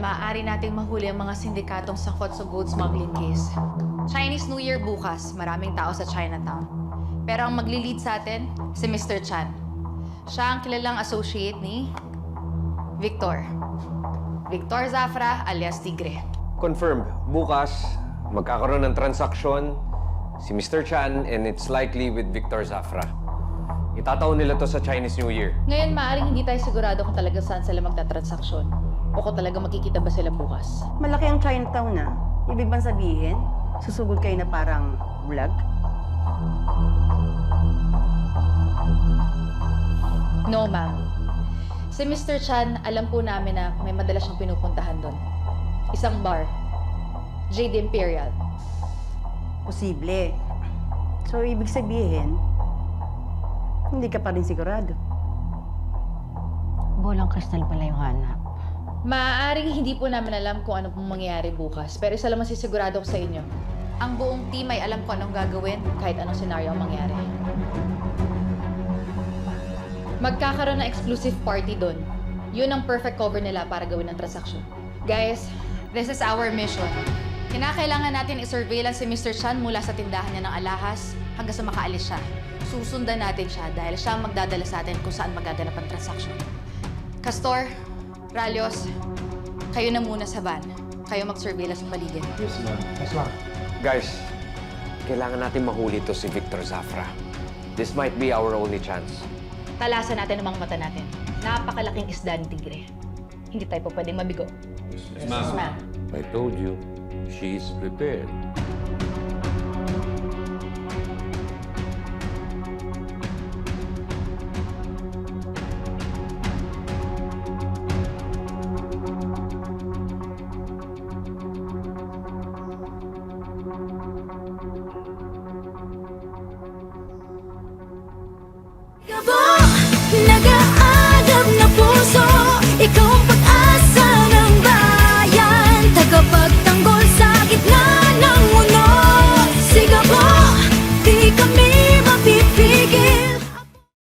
maaari nating mahuli ang mga sindikatong sangkot sa gold smuggling case. Chinese New Year bukas, maraming tao sa Chinatown. Pero ang magli-lead sa atin, si Mr. Chan. Siya ang kilalang associate ni Victor. Victor Zafra alias Tigre. Confirmed. Bukas, magkakaroon ng transaksyon si Mr. Chan and it's likely with Victor Zafra. Itataon nila to sa Chinese New Year. Ngayon, maaaring hindi tayo sigurado kung talaga saan sila magtatransaksyon. O kung talaga makikita ba sila bukas. Malaki ang Chinatown na. Ibig bang sabihin, susugod kayo na parang vlog? No, ma'am. Si Mr. Chan, alam po namin na may madalas siyang pinupuntahan doon. Isang bar. Jade Imperial. Posible. So, ibig sabihin, hindi ka pa rin sigurado. Bolang kristal pala yung hanap. Maaaring hindi po namin alam kung ano pong mangyayari bukas. Pero isa lang masisigurado ko sa inyo. Ang buong team ay alam kung anong gagawin kahit anong senaryo ang mangyari. Magkakaroon ng exclusive party doon. Yun ang perfect cover nila para gawin ang transaksyon. Guys, this is our mission. Kinakailangan natin i-surveillance si Mr. Chan mula sa tindahan niya ng alahas hanggang sa makaalis siya. Susundan natin siya dahil siya ang magdadala sa atin kung saan magaganap ang transaksyon. Castor, Ralios, kayo na muna sa van. Kayo mag-surveillance sa paligid. Yes, ma'am. Yes, ma'am. Guys, kailangan natin mahuli to si Victor Zafra. This might be our only chance. Talasan natin ang mga mata natin. Napakalaking isda ni Tigre. Hindi tayo po pwedeng mabigo. Yes, ma'am. I told you, she's prepared.